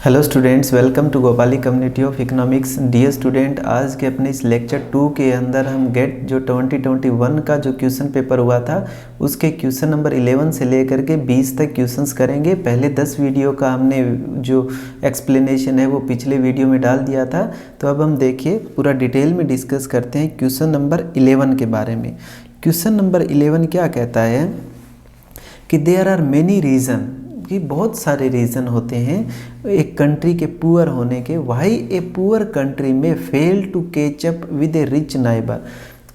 Hello students, welcome to Gopali community of economics. Dear student, आज के अपने इस लेक्चर 2 के अंदर हम गेट जो 2021 का जो क्वेश्चन पेपर हुआ था उसके क्वेश्चन नंबर 11 से लेकर के 20 तक क्वेश्चंस करेंगे। पहले 10 वीडियो का हमने जो एक्सप्लेनेशन है वो पिछले वीडियो में डाल दिया था। तो अब हम देखिए पूरा डिटेल में डिस्कस करते हैं क्वेश्चन नंबर 11 के बारे में। क्वेश्चन नंबर 11 क्या कहता है कि देयर आर मेनी रीज़न, कि बहुत सारे रीज़न होते हैं एक कंट्री के पुअर होने के। Why a poor country may fail to catch up with a rich neighbour,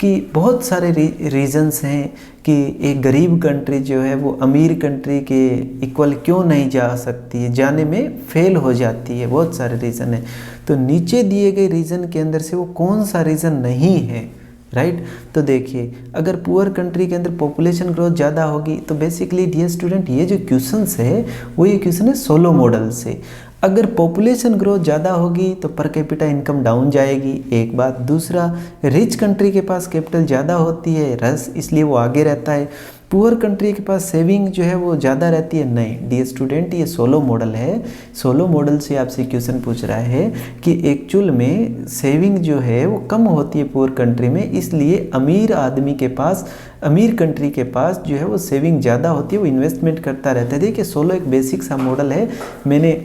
कि बहुत सारे रीजंस हैं कि एक गरीब कंट्री जो है वो अमीर कंट्री के इक्वल क्यों नहीं जा सकती है, जाने में फेल हो जाती है। बहुत सारे रीज़न हैं। तो नीचे दिए गए रीज़न के अंदर से वो कौन सा रीज़न नहीं है, राइट। तो देखिए, अगर पुअर कंट्री के अंदर पॉपुलेशन ग्रोथ ज़्यादा होगी तो बेसिकली डियर स्टूडेंट ये जो क्वेश्चंस है वो ये क्वेश्चन है सोलो मॉडल से। अगर पॉपुलेशन ग्रोथ ज़्यादा होगी तो पर कैपिटा इनकम डाउन जाएगी, एक बात। दूसरा, रिच कंट्री के पास कैपिटल ज़्यादा होती है, रस, इसलिए वो आगे रहता है। पुअर कंट्री के पास सेविंग जो है वो ज़्यादा रहती है, नहीं। डियर स्टूडेंट, ये सोलो मॉडल है। सोलो मॉडल से आपसे क्वेश्चन पूछ रहा है कि एक्चुअल में सेविंग जो है वो कम होती है पुअर कंट्री में, इसलिए अमीर आदमी के पास, अमीर कंट्री के पास जो है वो सेविंग ज़्यादा होती है, वो इन्वेस्टमेंट करता रहता है। देखिए, सोलो एक बेसिक सा मॉडल है। मैंने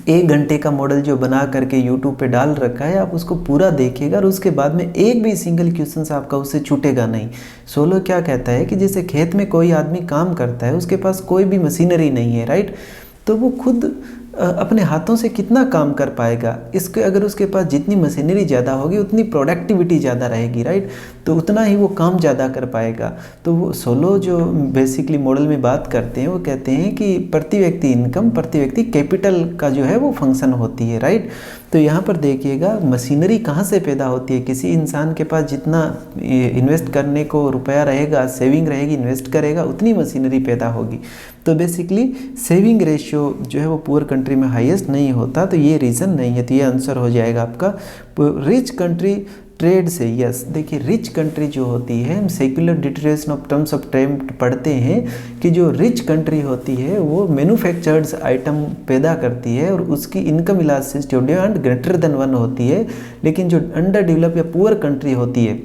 1 घंटे का मॉडल जो बना करके यूट्यूब पे डाल रखा है, आप उसको पूरा देखिएगा और उसके बाद में एक भी सिंगल क्वेश्चन आपका उससे छूटेगा नहीं। सोलो क्या कहता है कि जैसे खेत में कोई आदमी काम करता है, उसके पास कोई भी मशीनरी नहीं है, राइट, तो वो खुद अपने हाथों से कितना काम कर पाएगा। इसके अगर उसके पास जितनी मशीनरी ज़्यादा होगी उतनी प्रोडक्टिविटी ज़्यादा रहेगी, राइट, तो उतना ही वो काम ज़्यादा कर पाएगा। तो वो सोलो जो बेसिकली मॉडल में बात करते हैं वो कहते हैं कि प्रति व्यक्ति इनकम, प्रति व्यक्ति कैपिटल का जो है वो फंक्शन होती है, राइट। तो यहाँ पर देखिएगा मशीनरी कहाँ से पैदा होती है। किसी इंसान के पास जितना इन्वेस्ट करने को रुपया रहेगा, सेविंग रहेगी, इन्वेस्ट करेगा, उतनी मशीनरी पैदा होगी। तो बेसिकली सेविंग रेशियो जो है वो पुअर कंट्री में हाईएस्ट नहीं होता, तो ये रीज़न नहीं है। तो ये आंसर हो जाएगा आपका रिच कंट्री ट्रेड से। यस, देखिए, रिच कंट्री जो होती है, हम secular deterioration of terms of trade पढ़ते हैं कि जो रिच कंट्री होती है वो मैन्युफैक्चर्ड आइटम पैदा करती है और उसकी income elasticity demand greater than 1 होती है। लेकिन जो अंडर डेवलप या पुअर कंट्री होती है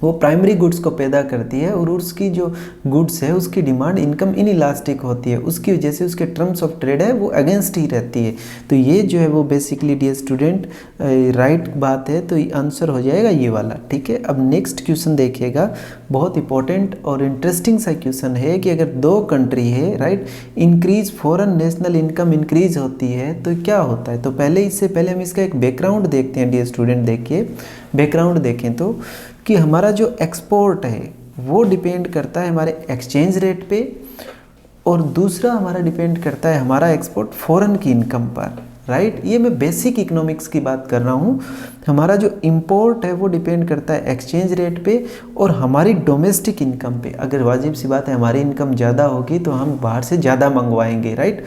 वो प्राइमरी गुड्स को पैदा करती है और उसकी जो गुड्स है उसकी डिमांड इनकम इनइलास्टिक होती है, उसकी वजह से उसके टर्म्स ऑफ ट्रेड है वो अगेंस्ट ही रहती है। तो ये जो है वो बेसिकली डियर स्टूडेंट राइट बात है। तो आंसर हो जाएगा ये वाला, ठीक है। अब नेक्स्ट क्वेश्चन देखिएगा, बहुत इंपॉर्टेंट और इंटरेस्टिंग सा क्वेश्चन है कि अगर 2 कंट्री है, right, increase foreign national income increase होती है तो क्या होता है। तो पहले, इससे पहले हम इसका एक बैकग्राउंड देखते हैं। डियर स्टूडेंट देखिए, बैकग्राउंड देखें तो कि हमारा जो एक्सपोर्ट है वो डिपेंड करता है हमारे एक्सचेंज रेट पे, और दूसरा हमारा डिपेंड करता है हमारा एक्सपोर्ट फॉरेन की इनकम पर, राइट। ये मैं बेसिक इकोनॉमिक्स की बात कर रहा हूँ। हमारा जो इंपोर्ट है वो डिपेंड करता है एक्सचेंज रेट पे और हमारी डोमेस्टिक इनकम पे। अगर वाजिब सी बात है हमारी इनकम ज़्यादा होगी तो हम बाहर से ज़्यादा मंगवाएंगे, राइट।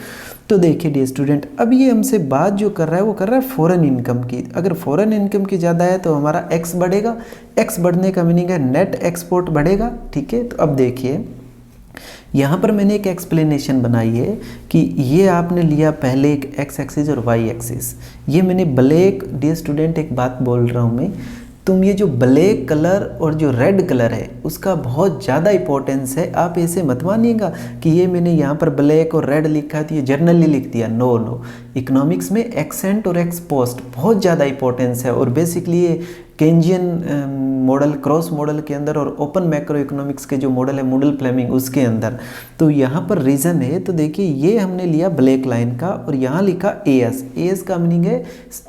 तो देखिए डियर स्टूडेंट, अब ये हमसे बात जो कर रहा है वो कर रहा है फॉरेन इनकम की। अगर फॉरेन इनकम की ज़्यादा है तो हमारा एक्स बढ़ेगा, एक्स बढ़ने का मीनिंग है नेट एक्सपोर्ट बढ़ेगा, ठीक है। तो अब देखिए, यहाँ पर मैंने एक एक्सप्लेनेशन बनाई है कि ये आपने लिया पहले एक एक्स एक्सिस और वाई एक्सिस। ये मैंने ब्लैक, डियर स्टूडेंट एक बात बोल रहा हूँ मैं, तुम ये जो ब्लैक कलर और जो रेड कलर है उसका बहुत ज़्यादा इंपॉर्टेंस है। आप ऐसे मत मानिएगा कि ये मैंने यहाँ पर ब्लैक और रेड लिखा तो ये जर्नली लिख दिया। नो नो, इकोनॉमिक्स में एक्सेंट और एक्सपोस्ट बहुत ज़्यादा इंपॉर्टेंस है। और बेसिकली ये केंजियन मॉडल, क्रॉस मॉडल के अंदर और ओपन मैक्रो इकोनॉमिक्स के जो मॉडल है मूडल फ्लेमिंग उसके अंदर। तो यहाँ पर रीज़न है, तो देखिए ये हमने लिया ब्लैक लाइन का और यहाँ लिखा एएस। एएस का मीनिंग है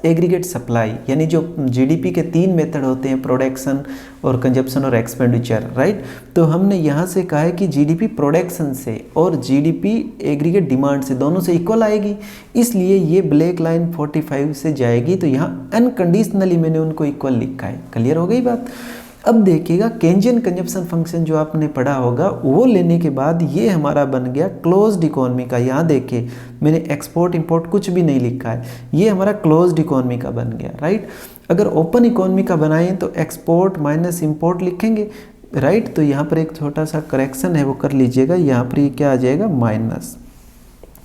एग्रीगेट सप्लाई, यानी जो जीडीपी के 3 मेथड होते हैं, प्रोडक्शन और कंजप्शन और एक्सपेंडिचर, राइट। तो हमने यहाँ से कहा है कि जीडीपी प्रोडक्शन से और जीडीपी एग्रीगेट डिमांड से दोनों से इक्वल आएगी, इसलिए ये ब्लैक लाइन 45 से जाएगी। तो यहाँ अनकंडीशनली मैंने उनको इक्वल लिखा है। क्लियर हो गई बात। अब देखिएगा, केंजियन कंजप्शन फंक्शन जो आपने पढ़ा होगा वो लेने के बाद ये हमारा बन गया क्लोज्ड इकोनॉमी का। यहाँ देखिए मैंने एक्सपोर्ट इंपोर्ट कुछ भी नहीं लिखा है, ये हमारा क्लोज्ड इकोनॉमी का बन गया, राइट। अगर ओपन इकोनॉमी का बनाएं तो एक्सपोर्ट माइनस इंपोर्ट लिखेंगे, राइट। तो यहाँ पर एक छोटा सा करेक्शन है वो कर लीजिएगा, यहाँ पर ये क्या आ जाएगा माइनस,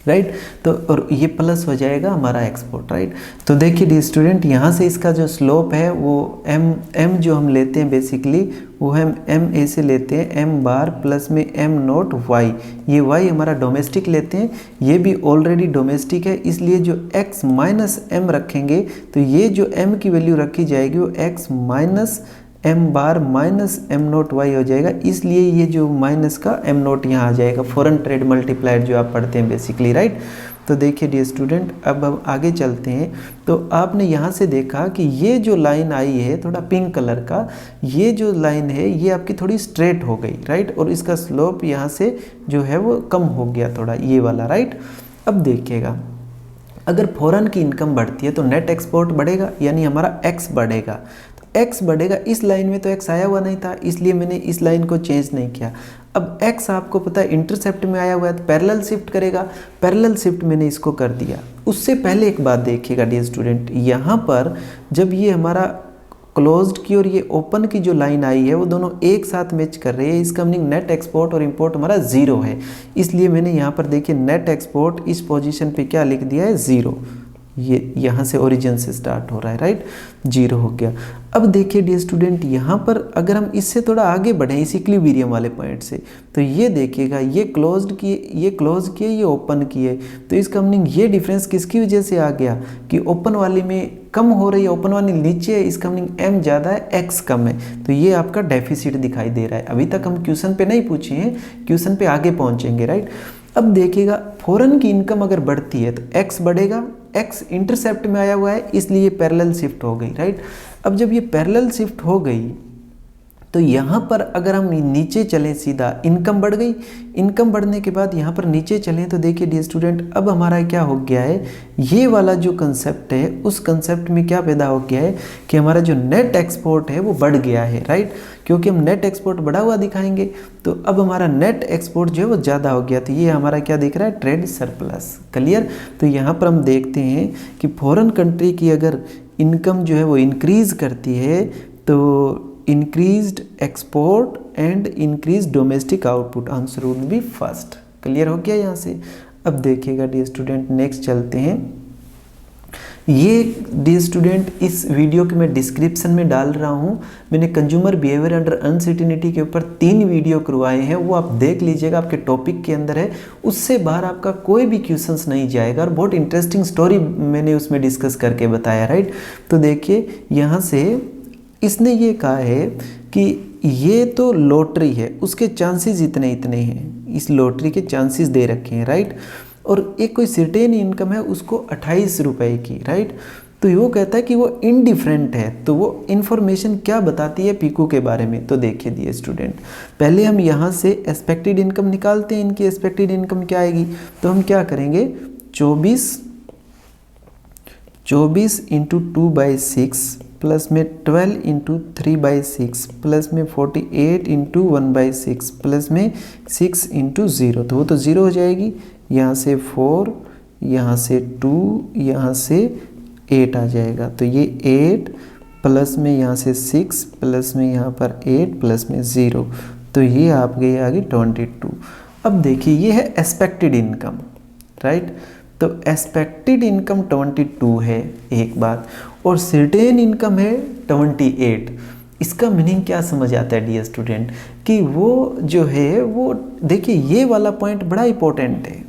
राइट। तो और ये प्लस हो जाएगा हमारा एक्सपोर्ट, राइट। तो देखिए डी स्टूडेंट, यहाँ से इसका जो स्लोप है वो एम जो हम लेते हैं बेसिकली वो हम एम ए से लेते हैं, एम बार प्लस में एम नोट वाई। ये वाई हमारा डोमेस्टिक लेते हैं, ये भी ऑलरेडी डोमेस्टिक है, इसलिए जो एक्स माइनस एम रखेंगे तो ये जो एम की वैल्यू रखी जाएगी वो एक्स माइनस एम बार माइनस एम नोट वाई हो जाएगा, इसलिए ये जो माइनस का एम नोट यहाँ आ जाएगा, फॉरेन ट्रेड मल्टीप्लायर जो आप पढ़ते हैं बेसिकली, राइट। तो देखिए डियर स्टूडेंट, अब हम आगे चलते हैं। तो आपने यहाँ से देखा कि ये जो लाइन आई है थोड़ा पिंक कलर का, ये जो लाइन है ये आपकी थोड़ी स्ट्रेट हो गई, राइट, और इसका स्लोप यहाँ से जो है वो कम हो गया थोड़ा, ये वाला, राइट। अब देखिएगा, अगर फॉरेन की इनकम बढ़ती है तो नेट एक्सपोर्ट बढ़ेगा, यानी हमारा एक्स बढ़ेगा। एक्स बढ़ेगा, इस लाइन में तो एक्स आया हुआ नहीं था, इसलिए मैंने इस लाइन को चेंज नहीं किया। अब एक्स आपको पता है इंटरसेप्ट में आया हुआ है तो पैरेलल शिफ्ट करेगा, पैरेलल शिफ्ट मैंने इसको कर दिया। उससे पहले एक बात देखिएगा डियर स्टूडेंट, यहाँ पर जब ये हमारा क्लोज्ड की और ये ओपन की जो लाइन आई है वो दोनों एक साथ मैच कर रही है, इसका मीनिंग नेट एक्सपोर्ट और इंपोर्ट हमारा जीरो है, इसलिए मैंने यहाँ पर देखिए नेट एक्सपोर्ट इस पोजीशन पे क्या लिख दिया है, जीरो। ये यहाँ से ओरिजिन से स्टार्ट हो रहा है, राइट, जीरो हो गया। अब देखिए डियर स्टूडेंट, यहाँ पर अगर हम इससे थोड़ा आगे बढ़ें इस इक्विलिब्रियम वाले पॉइंट से, तो ये देखिएगा ये क्लोज्ड किए, ये क्लोज किए, ये ओपन किए, तो इसका मीनिंग ये डिफरेंस किसकी वजह से आ गया कि ओपन वाली में कम हो रही है, ओपन वाली नीचे है, इसका मीनिंग एम ज़्यादा है एक्स कम है, तो ये आपका डेफिसिट दिखाई दे रहा है। अभी तक हम क्वेश्चन पे नहीं पूछे हैं, क्वेश्चन पे आगे पहुँचेंगे, राइट। अब देखिएगा फॉरेन की इनकम अगर बढ़ती है तो एक्स बढ़ेगा, एक्स इंटरसेप्ट में आया हुआ है इसलिए पैरेलल शिफ्ट हो गई, राइट। अब जब ये पैरेलल शिफ्ट हो गई तो यहाँ पर अगर हम नीचे चलें सीधा, इनकम बढ़ गई, इनकम बढ़ने के बाद यहाँ पर नीचे चलें तो देखिए डियर स्टूडेंट, अब हमारा क्या हो गया है, ये वाला जो कंसेप्ट है उस कंसेप्ट में क्या पैदा हो गया है कि हमारा जो नेट एक्सपोर्ट है वो बढ़ गया है, राइट, क्योंकि हम नेट एक्सपोर्ट बढ़ा हुआ दिखाएंगे तो अब हमारा नेट एक्सपोर्ट जो है वो ज़्यादा हो गया, तो ये हमारा क्या दिख रहा है, ट्रेड सरप्लस, क्लियर। तो यहाँ पर हम देखते हैं कि फॉरेन कंट्री की अगर इनकम जो है वो इंक्रीज़ करती है तो increased export and increase domestic output, answer would be first, clear हो गया यहाँ से। अब देखिएगा डियर स्टूडेंट, नेक्स्ट चलते हैं। ये डियर स्टूडेंट इस वीडियो के मैं डिस्क्रिप्शन में डाल रहा हूँ, मैंने कंज्यूमर बिहेवियर अंडर अनसर्टेनिटी के ऊपर 3 वीडियो करवाए हैं, वो आप देख लीजिएगा, आपके टॉपिक के अंदर है, उससे बाहर आपका कोई भी क्वेश्चंस नहीं जाएगा और बहुत इंटरेस्टिंग स्टोरी मैंने उसमें डिस्कस करके बताया, राइट। तो देखिए यहाँ से इसने ये कहा है कि ये तो लॉटरी है, उसके चांसेस इतने इतने हैं, इस लॉटरी के चांसेस दे रखे हैं, राइट, और एक कोई सर्टेन इनकम है उसको 28 रुपए की, राइट। तो वो कहता है कि वो इनडिफरेंट है, तो वो इन्फॉर्मेशन क्या बताती है पीकू के बारे में, तो देखिए दिए स्टूडेंट, पहले हम यहाँ से एक्सपेक्टेड इनकम निकालते हैं, इनकी एक्सपेक्टेड इनकम क्या आएगी, तो हम क्या करेंगे, 24 इंटू 2/6 प्लस में 12 इंटू 3/6 प्लस में 48 इंटू 1/6 प्लस में 6 इंटू 0, तो वो तो 0 हो जाएगी, यहाँ से 4, यहाँ से 2, यहाँ से 8 आ जाएगा, तो ये 8 प्लस में यहाँ से 6 प्लस में यहाँ पर 8 प्लस में 0, तो ये आप गई आगे 22। अब देखिए ये है एक्सपेक्टेड इनकम, राइट, तो एक्सपेक्टेड इनकम 22 है एक बात, और सर्टेन इनकम है 28। इसका मीनिंग क्या समझ आता है डियर स्टूडेंट कि वो जो है वो देखिए ये वाला पॉइंट बड़ा इंपॉर्टेंट है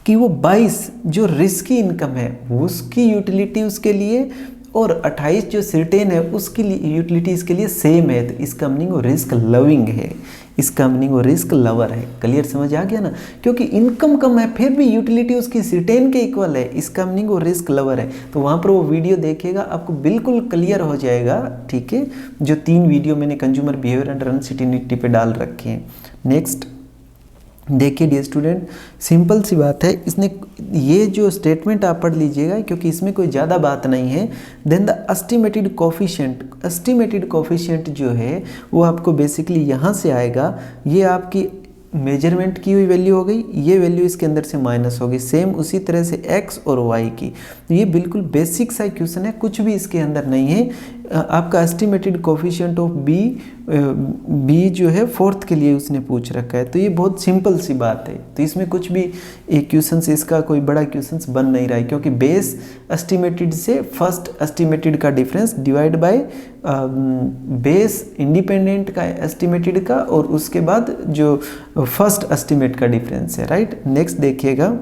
कि वो 22 जो रिस्की इनकम है उसकी यूटिलिटी उसके लिए, और 28 जो सर्टेन है उसकी यूटिलिटी इसके लिए सेम है, तो इसका मीनिंग वो रिस्क लविंग है, इसका मीनिंग वो रिस्क लवर है, क्लियर समझ आ गया ना, क्योंकि इनकम कम है फिर भी यूटिलिटी उसकी सर्टेन के इक्वल है, इसका मीनिंग वो रिस्क लवर है। तो वहाँ पर वो वीडियो देखिएगा आपको बिल्कुल क्लियर हो जाएगा, ठीक है, जो 3 वीडियो मैंने कंज्यूमर बिहेवियर अंडर अनसर्टेनिटी पे डाल रखे हैं। नेक्स्ट देखिए डियर स्टूडेंट, सिंपल सी बात है, इसने ये जो स्टेटमेंट आप पढ़ लीजिएगा क्योंकि इसमें कोई ज़्यादा बात नहीं है। देन द एस्टिमेटेड कोफिशिएंट जो है वो आपको बेसिकली यहाँ से आएगा, ये आपकी मेजरमेंट की हुई वैल्यू हो गई, ये वैल्यू इसके अंदर से माइनस होगी, सेम उसी तरह से x और y की। तो ये बिल्कुल बेसिक सा क्वेश्चन है, कुछ भी इसके अंदर नहीं है, आपका एस्टिमेटेड कोफिशिएंट ऑफ बी जो है फोर्थ के लिए उसने पूछ रखा है। तो ये बहुत सिंपल सी बात है, तो इसमें कुछ भी क्वेश्चंस, इसका कोई बड़ा क्वेश्चंस बन नहीं रहा है, क्योंकि बेस एस्टिमेटेड से फर्स्ट एस्टिमेटेड का difference divide by base independent का एस्टिमेटेड का और उसके बाद जो फर्स्ट एस्टिमेट का डिफरेंस है, राइट। नेक्स्ट देखिएगा,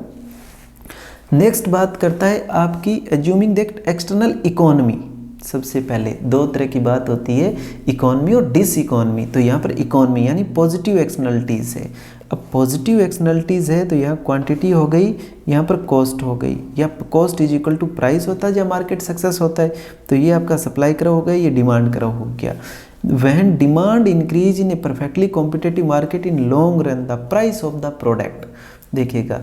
नेक्स्ट बात करता है आपकी एज्यूमिंग दैट एक्सटर्नल इकोनॉमी। सबसे पहले दो तरह की बात होती है, इकोनॉमी और डिस इकोनॉमी। तो यहाँ पर इकोनॉमी यानी पॉजिटिव एक्सटर्नलिटीज़ है। अब पॉजिटिव एक्सटर्नलिटीज़ है तो यहाँ क्वांटिटी हो गई, यहाँ पर कॉस्ट हो गई, या cost is equal to price होता है या मार्केट सक्सेस होता है। तो ये आपका सप्लाई करो हो गया, ये डिमांड करो हो गया। When demand increase in A perfectly competitive market in long run the price of the product. देखिएगा,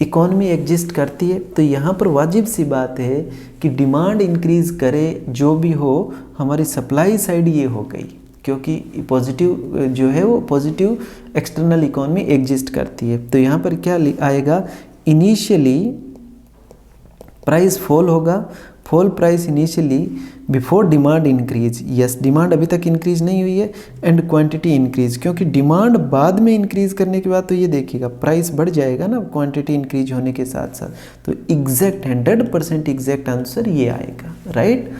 इकोनॉमी एग्जिस्ट करती है तो यहाँ पर वाजिब सी बात है कि डिमांड इंक्रीज करे जो भी हो, हमारी सप्लाई साइड ये हो गई, क्योंकि पॉजिटिव जो है वो पॉजिटिव एक्सटर्नल इकोनॉमी एग्जिस्ट करती है। तो यहाँ पर क्या आएगा, इनिशियली प्राइस फॉल होगा, fall price initially before demand increase. Yes, demand अभी तक इंक्रीज नहीं हुई है, एंड क्वांटिटी इंक्रीज, क्योंकि डिमांड बाद में इंक्रीज करने के बाद तो ये देखिएगा प्राइस बढ़ जाएगा ना क्वांटिटी इंक्रीज होने के साथ साथ। तो एग्जैक्ट 100% एग्जैक्ट आंसर ये आएगा, राइट।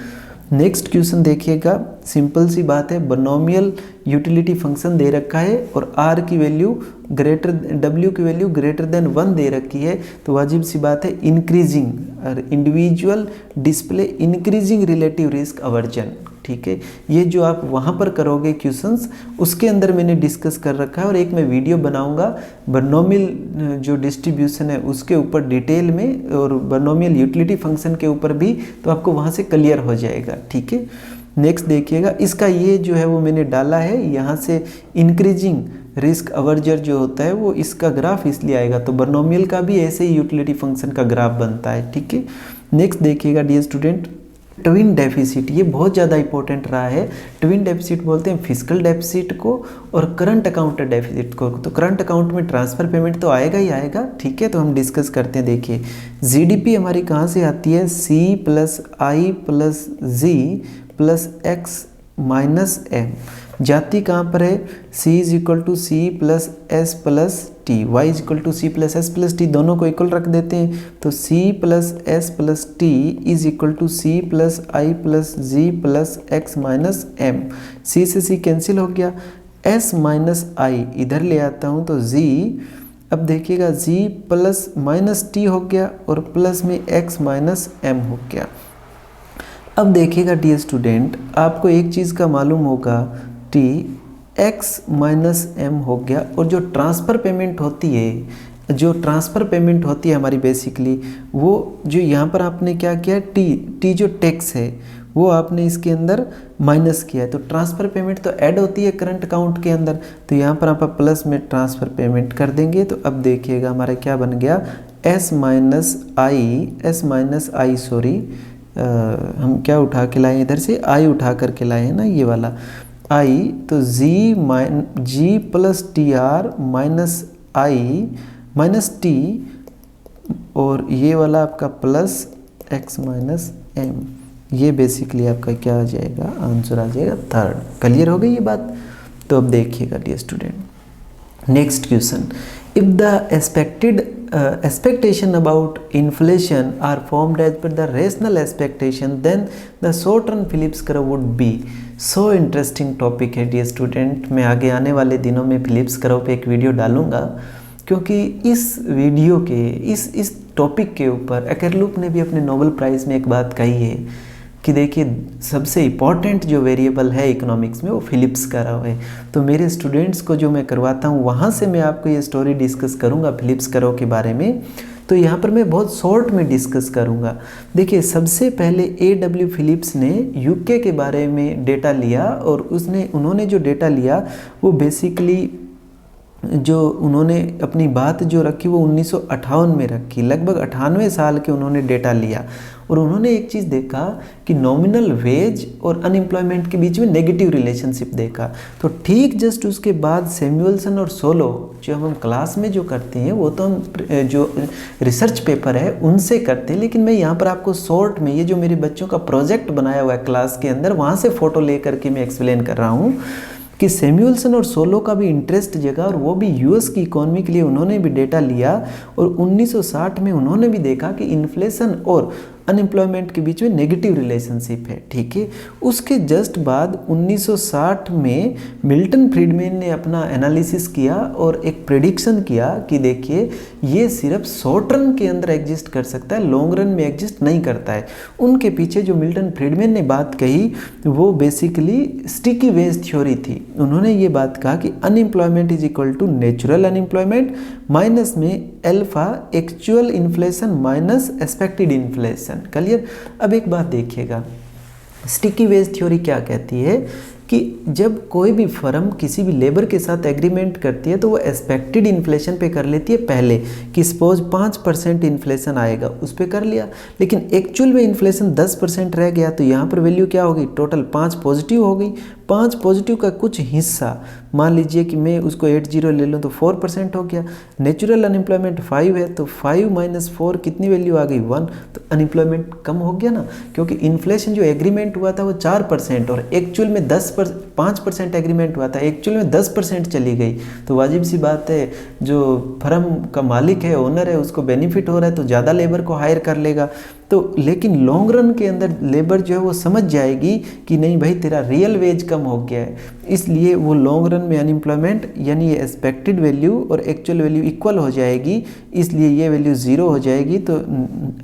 नेक्स्ट क्वेश्चन देखिएगा, सिंपल सी बात है, बाइनोमियल यूटिलिटी फंक्शन दे रखा है और आर की वैल्यू ग्रेटर, डब्ल्यू की वैल्यू ग्रेटर देन 1 दे रखी है। तो वाजिब सी बात है इंक्रीजिंग और individual display increasing relative risk aversion. ठीक है, ये जो आप वहाँ पर करोगे क्वेश्चंस, उसके अंदर मैंने डिस्कस कर रखा है और एक मैं वीडियो बनाऊंगा बाइनोमियल जो डिस्ट्रीब्यूशन है उसके ऊपर डिटेल में, और बाइनोमियल यूटिलिटी फंक्शन के ऊपर भी, तो आपको वहाँ से क्लियर हो जाएगा। ठीक है, नेक्स्ट देखिएगा, इसका ये जो है वो मैंने डाला है यहाँ से, इंक्रीजिंग रिस्क अवर्जर जो होता है वो इसका ग्राफ इसलिए आएगा। तो बाइनोमियल का भी ऐसे ही यूटिलिटी फंक्शन का ग्राफ बनता है। ठीक है, नेक्स्ट देखिएगा डियर स्टूडेंट, ट्विन डेफिसिट, ये बहुत ज़्यादा इंपॉर्टेंट रहा है। ट्विन डेफिसिट बोलते हैं फिजिकल डेफिसिट को और करंट अकाउंट डेफिसिट को। तो करंट अकाउंट में ट्रांसफर पेमेंट तो आएगा ही आएगा। ठीक है, तो हम डिस्कस करते हैं। देखिए, जीडीपी हमारी कहाँ से आती है, C plus I plus G plus X minus M. जाती कहाँ पर है, c is equal to C plus S plus T, Y is equal to C plus S plus T, दोनों को इक्वल रख देते हैं। तो c plus S plus T is equal to C plus I plus G plus X minus M. c से c cancel हो गया, s माइनस आई इधर ले आता हूँ तो z, अब देखिएगा z प्लस माइनस टी हो गया और प्लस में x माइनस एम हो गया। अब देखिएगा डियर स्टूडेंट, आपको एक चीज़ का मालूम होगा, टी एक्स माइनस एम हो गया, और जो ट्रांसफ़र पेमेंट होती है, जो ट्रांसफ़र पेमेंट होती है हमारी बेसिकली, वो जो यहाँ पर आपने क्या किया, टी जो टैक्स है वो आपने इसके अंदर माइनस किया है। तो ट्रांसफ़र पेमेंट तो ऐड होती है करंट अकाउंट के अंदर, तो यहाँ पर आप प्लस में ट्रांसफ़र पेमेंट कर देंगे। तो अब देखिएगा हमारा क्या बन गया, एस माइनस आई सॉरी, हम क्या उठा के लाए इधर से, आई उठा करके लाए हैं ना, ये वाला आई। तो जी प्लस टी आर माइनस आई माइनस टी, और ये वाला आपका प्लस एक्स माइनस एम। ये बेसिकली आपका क्या आ जाएगा, आंसर आ जाएगा थर्ड। क्लियर हो गई ये बात। तो अब देखिएगा dear student, next question, if the expectation about inflation are formed as per the rational expectation, then the short run Phillips curve would be। so interesting topic है डियर स्टूडेंट। मैं आगे आने वाले दिनों में फिलिप्स कर्व पे एक video डालूंगा, क्योंकि इस वीडियो के इस टॉपिक के ऊपर एकेरलुप ने भी अपने नोबेल प्राइज़ में एक बात कही है कि देखिए सबसे इम्पॉर्टेंट जो वेरिएबल है इकोनॉमिक्स में वो फिलिप्स कर्व है। तो मेरे स्टूडेंट्स को जो मैं करवाता हूँ वहाँ से मैं आपको ये स्टोरी डिस्कस करूँगा फिलिप्स कर्व के बारे में। तो यहाँ पर मैं बहुत शॉर्ट में डिस्कस करूँगा। देखिए, सबसे पहले A.W. फिलिप्स ने यूके के बारे में डेटा लिया, और उन्होंने जो डेटा लिया वो बेसिकली जो उन्होंने अपनी बात जो रखी वो 1958 में रखी, लगभग 98 साल के उन्होंने डेटा लिया और उन्होंने एक चीज़ देखा कि नॉमिनल वेज और अनएम्प्लॉयमेंट के बीच में नेगेटिव रिलेशनशिप देखा। तो ठीक जस्ट उसके बाद सैमुअल्सन और सोलो जो हम क्लास में जो करते हैं वो तो हम जो रिसर्च पेपर है उनसे करते हैं, लेकिन मैं यहाँ पर आपको शॉर्ट में ये जो मेरे बच्चों का प्रोजेक्ट बनाया हुआ है क्लास के अंदर वहाँ से फ़ोटो ले करके मैं एक्सप्लेन कर रहा हूँ कि सैमुअल्सन और सोलो का भी इंटरेस्ट जगा और वो भी यूएस की इकोनॉमी के लिए उन्होंने भी डेटा लिया और 1960 में उन्होंने भी देखा कि इन्फ्लेशन और अनएम्प्लॉयमेंट के बीच में नेगेटिव रिलेशनशिप है। ठीक है, उसके जस्ट बाद 1960 में मिल्टन फ्रीडमैन ने अपना एनालिसिस किया और एक प्रेडिक्शन किया कि देखिए ये सिर्फ शॉर्ट रन के अंदर एग्जिस्ट कर सकता है, लॉन्ग रन में एग्जिस्ट नहीं करता है। उनके पीछे जो मिल्टन फ्रीडमैन ने बात कही वो बेसिकली स्टिकी वेज थ्योरी थी। उन्होंने ये बात कहा कि unemployment is equal to natural unemployment minus में alpha actual inflation minus expected inflation. Clear. अब एक बात देखिएगा, स्टिकी वेज थ्योरी क्या कहती है कि जब कोई भी फर्म किसी भी लेबर के साथ एग्रीमेंट करती है तो वो एक्सपेक्टेड इन्फ्लेशन पे कर लेती है पहले कि सपोज 5% इन्फ्लेशन आएगा उस पर कर लिया, लेकिन एक्चुअल में इन्फ्लेशन 10% रह गया तो यहाँ पर वैल्यू क्या हो गई, टोटल 5 पॉजिटिव हो गई। 5 पॉजिटिव का कुछ हिस्सा मान लीजिए कि मैं उसको 80 ले लूँ तो 4% हो गया। नेचुरल अनएम्प्लॉयमेंट 5 है तो 5 माइनस 4 कितनी वैल्यू आ गई 1, तो अनएम्प्लॉयमेंट कम हो गया ना, क्योंकि इन्फ्लेशन जो एग्रीमेंट हुआ था वो 4% और एक्चुअल में 5% एग्रीमेंट हुआ था, एक्चुअल में 10% चली गई। तो वाजिब सी बात है जो फर्म का मालिक है, ओनर है, उसको बेनिफिट हो रहा है तो ज़्यादा लेबर को हायर कर लेगा। तो लेकिन लॉन्ग रन के अंदर लेबर जो है वो समझ जाएगी कि नहीं भाई तेरा रियल वेज कम हो गया है, इसलिए वो लॉन्ग रन में अनएम्प्लॉयमेंट यानी ये एक्सपेक्टेड वैल्यू और एक्चुअल वैल्यू इक्वल हो जाएगी, इसलिए ये वैल्यू 0 हो जाएगी तो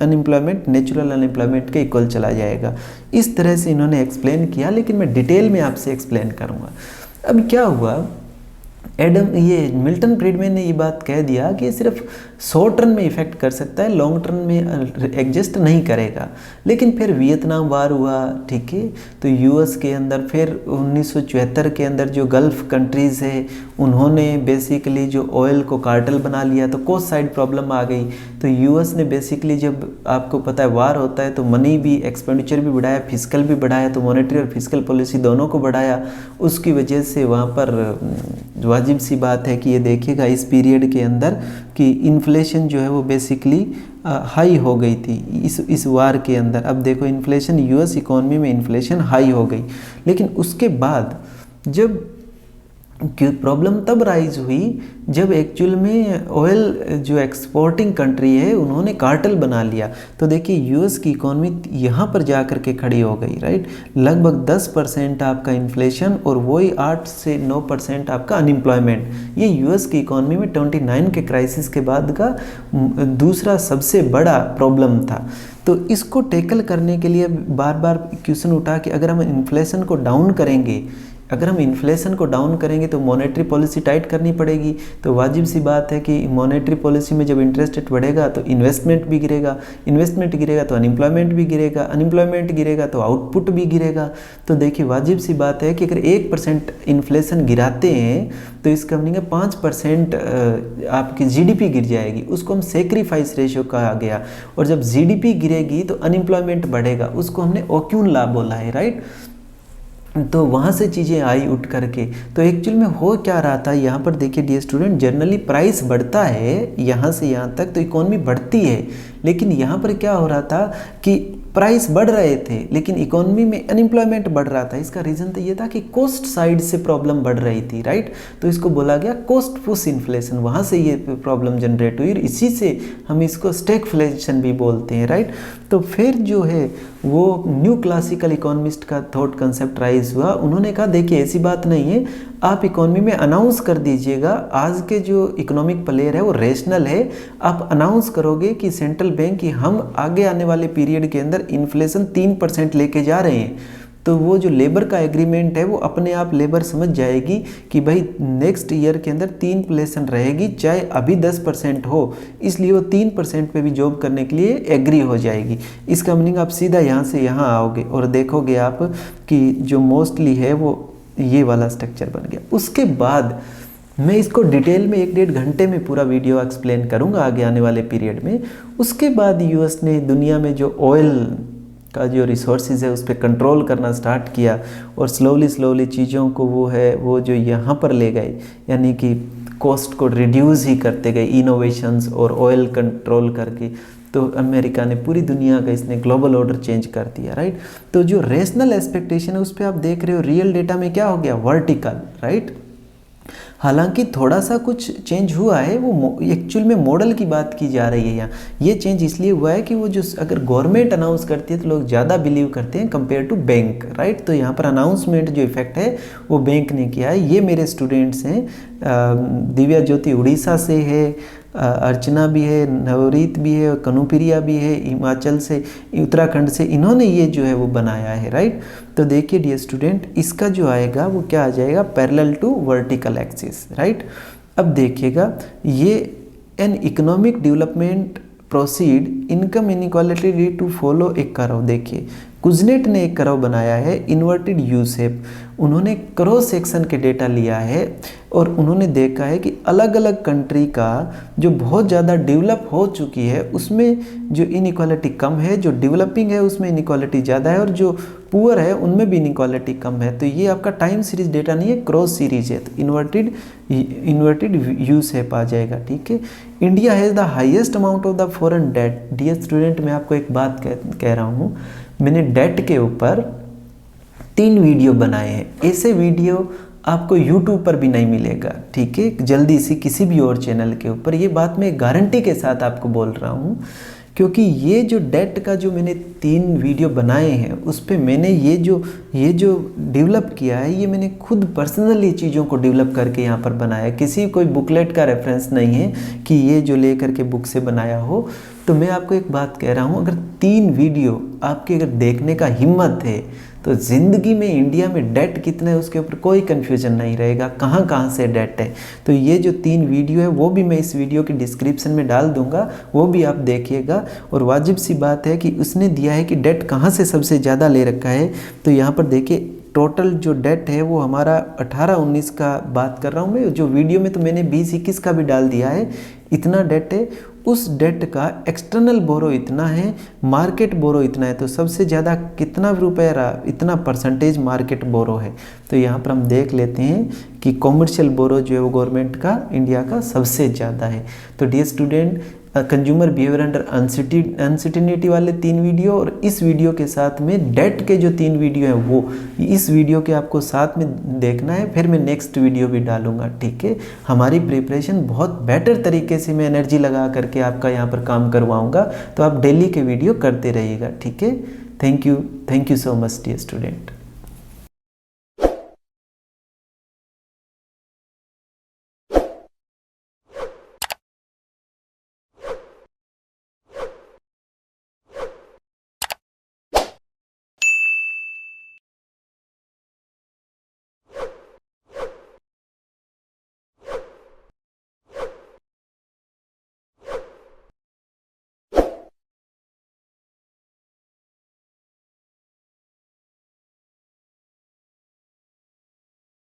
अनएम्प्लॉयमेंट नेचुरल अनएम्प्लॉयमेंट के इक्वल चला जाएगा। इस तरह से इन्होंने एक्सप्लेन किया, लेकिन मैं डिटेल में आपसे एक्सप्लेन करूँगा। अब क्या हुआ, मिल्टन फ्रीडमैन ने ये बात कह दिया कि सिर्फ शॉर्ट रन में इफेक्ट कर सकता है, लॉन्ग रन में एग्जिस्ट नहीं करेगा। लेकिन फिर वियतनाम वार हुआ, ठीक है, तो यूएस के अंदर फिर 1974 के अंदर जो गल्फ कंट्रीज़ है उन्होंने बेसिकली जो ऑयल को कार्टेल बना लिया तो कोस्ट साइड प्रॉब्लम आ गई। तो यूएस ने बेसिकली, जब आपको पता है वार होता है तो मनी भी एक्सपेंडिचर भी बढ़ाया, फिजिकल भी बढ़ाया, तो मॉनेटरी और फिजिकल पॉलिसी दोनों को बढ़ाया। उसकी वजह से वहाँ पर वाजिब सी बात है कि ये देखिएगा इस पीरियड के अंदर कि इन्फ्लेशन जो है वो बेसिकली हाई हो गई थी इस वार के अंदर। अब देखो इन्फ्लेशन, यूएस इकॉनमी में इन्फ्लेशन हाई हो गई, लेकिन उसके बाद जब प्रॉब्लम तब राइज हुई जब एक्चुअल में ऑयल जो एक्सपोर्टिंग कंट्री है उन्होंने कार्टेल बना लिया। तो देखिए यूएस की इकॉनमी यहाँ पर जा कर के खड़ी हो गई, राइट। लगभग 10% आपका इन्फ्लेशन और वही 8 से 9% आपका अनएम्प्लॉयमेंट। ये यूएस की इकॉनमी में 29 के क्राइसिस के बाद का दूसरा सबसे बड़ा प्रॉब्लम था। तो इसको टैकल करने के लिए बार बार क्वेश्चन उठा कि अगर हम इन्फ्लेशन को डाउन करेंगे, तो मॉनेटरी पॉलिसी टाइट करनी पड़ेगी। तो वाजिब सी बात है कि मॉनेटरी पॉलिसी में जब इंटरेस्ट रेट बढ़ेगा तो इन्वेस्टमेंट भी गिरेगा, इन्वेस्टमेंट गिरेगा तो अनएम्प्लॉयमेंट भी गिरेगा, अनएम्प्लॉयमेंट गिरेगा तो आउटपुट भी गिरेगा। तो देखिए वाजिब सी बात है कि अगर 1% इन्फ्लेशन गिराते हैं तो इसका मीनिंग है 5% आपकी जीडीपी गिर जाएगी, उसको हम सेक्रीफाइस रेशियो कहा गया। और जब जीडीपी गिरेगी तो अनएम्प्लॉयमेंट बढ़ेगा, उसको हमने ओक्यून लॉ बोला है, राइट। तो वहाँ से चीज़ें आई उठ करके। तो एक्चुअल में हो क्या रहा था यहाँ पर देखिए डियर स्टूडेंट, जनरली प्राइस बढ़ता है यहाँ से यहाँ तक तो इकोनॉमी बढ़ती है, लेकिन यहाँ पर क्या हो रहा था कि प्राइस बढ़ रहे थे लेकिन इकोनॉमी में अनएम्प्लॉयमेंट बढ़ रहा था। इसका रीज़न तो ये था कि कॉस्ट साइड से प्रॉब्लम बढ़ रही थी, राइट। तो इसको बोला गया कॉस्ट पुश इन्फ्लेशन, वहाँ से ये प्रॉब्लम जनरेट हुई और इसी से हम इसको स्टैगफ्लेशन भी बोलते हैं, राइट। तो फिर जो है वो न्यू क्लासिकल इकोनॉमिस्ट का थॉट कंसेप्ट राइज हुआ। उन्होंने कहा देखिए ऐसी बात नहीं है, आप इकोनॉमी में अनाउंस कर दीजिएगा, आज के जो इकोनॉमिक प्लेयर है वो रेशनल है, आप अनाउंस करोगे कि सेंट्रल बैंक की हम आगे आने वाले पीरियड के अंदर इन्फ्लेशन 3% लेके जा रहे हैं, तो वो जो लेबर का एग्रीमेंट है वो अपने आप लेबर समझ जाएगी कि भाई नेक्स्ट ईयर के अंदर 3% रहेगी, चाहे अभी 10% हो, इसलिए वो 3% पे भी जॉब करने के लिए एग्री हो जाएगी। इसका मीनिंग आप सीधा यहाँ से यहाँ आओगे और देखोगे आप कि जो मोस्टली है वो ये वाला स्ट्रक्चर बन गया। उसके बाद मैं इसको डिटेल में 1-1.5 घंटे में पूरा वीडियो एक्सप्लेन करूंगा आगे आने वाले पीरियड में। उसके बाद यूएस ने दुनिया में जो ऑयल का जो रिसोर्सेज है उस पर कंट्रोल करना स्टार्ट किया और स्लोली चीज़ों को वो जो यहाँ पर ले गए, यानी कि कॉस्ट को रिड्यूस ही करते गए इनोवेशंस और ऑयल कंट्रोल करके। तो अमेरिका ने पूरी दुनिया का इसने ग्लोबल ऑर्डर चेंज कर दिया, राइट। तो जो रेशनल एक्सपेक्टेशन है उस पर आप देख रहे हो रियल डेटा में क्या हो गया, वर्टिकल, राइट। हालांकि थोड़ा सा कुछ चेंज हुआ है, वो एक्चुअल में मॉडल की बात की जा रही है यहाँ। ये चेंज इसलिए हुआ है कि वो जो अगर गवर्नमेंट अनाउंस करती है तो लोग ज़्यादा बिलीव करते हैं कंपेयर टू बैंक, राइट। तो यहाँ पर अनाउंसमेंट जो इफेक्ट है वो बैंक ने किया है। ये मेरे स्टूडेंट्स हैं, दिव्या ज्योति उड़ीसा से है, अर्चना भी है, नवरीत भी है, कनुप्रिया भी है, हिमाचल से, उत्तराखंड से, इन्होंने ये जो है वो बनाया है, राइट। तो देखिए डियर स्टूडेंट, इसका जो आएगा वो क्या आ जाएगा, parallel to vertical axis, right. अब देखिएगा ये an economic development proceed income inequality lead to follow एक कर्व। देखिए कुजनेट ने एक कर्व बनाया है इन्वर्टेड यू शेप। उन्होंने क्रॉस सेक्शन के डेटा लिया है और उन्होंने देखा है कि अलग अलग कंट्री का जो बहुत ज़्यादा डेवलप हो चुकी है उसमें जो इनइक्वालिटी कम है, जो डेवलपिंग है उसमें इनइक्वालिटी ज़्यादा है और जो पुअर है उनमें भी इनइक्वालिटी कम है। तो ये आपका टाइम सीरीज डेटा नहीं है, क्रॉस सीरीज है, तो इन्वर्टेड यू शेप आ जाएगा, ठीक है। India has the highest amount of the foreign debt. Dear student, मैं आपको एक बात कह रहा हूँ, मैंने डेट के ऊपर 3 वीडियो बनाए हैं। ऐसे वीडियो आपको YouTube पर भी नहीं मिलेगा, ठीक है, जल्दी से किसी भी और चैनल के ऊपर। ये बात मैं गारंटी के साथ आपको बोल रहा हूँ, क्योंकि ये जो डेट का जो मैंने 3 वीडियो बनाए हैं उस पे मैंने ये जो डेवलप किया है, ये मैंने खुद पर्सनली चीज़ों को डेवलप करके यहाँ पर बनाया है। किसी कोई बुकलेट का रेफरेंस नहीं है कि ये जो ले करके बुक से बनाया हो। तो मैं आपको एक बात कह रहा हूँ, अगर 3 वीडियो आपके अगर देखने का हिम्मत है तो ज़िंदगी में इंडिया में डेट कितना है उसके ऊपर कोई कन्फ्यूजन नहीं रहेगा, कहाँ से डेट है। तो ये जो 3 वीडियो है वो भी मैं इस वीडियो के डिस्क्रिप्शन में डाल दूंगा, वो भी आप देखिएगा। और वाजिब सी बात है कि उसने दिया है कि डेट कहाँ से सबसे ज़्यादा ले रखा है। तो यहाँ पर देखिए टोटल जो डेट है वो हमारा 18-19 का बात कर रहा हूँ मैं, जो वीडियो में तो मैंने 20-21 का भी डाल दिया है। इतना डेट है, उस डेट का एक्सटर्नल बोरो इतना है, मार्केट बोरो इतना है। तो सबसे ज़्यादा कितना रुपये रहा, इतना परसेंटेज मार्केट बोरो है। तो यहाँ पर हम देख लेते हैं कि कॉमर्शियल बोरो जो है वो गवर्नमेंट का इंडिया का सबसे ज़्यादा है। तो dear student, consumer behaviour under uncertainty वाले 3 वीडियो और इस वीडियो के साथ में डेट के जो 3 वीडियो हैं वो इस वीडियो के आपको साथ में देखना है। फिर मैं नेक्स्ट वीडियो भी डालूंगा, ठीक है। हमारी प्रिपरेशन बहुत बेटर तरीके से मैं एनर्जी लगा करके आपका यहाँ पर काम करवाऊँगा, तो आप डेली के वीडियो करते रहिएगा, ठीक है। Thank you so much dear student.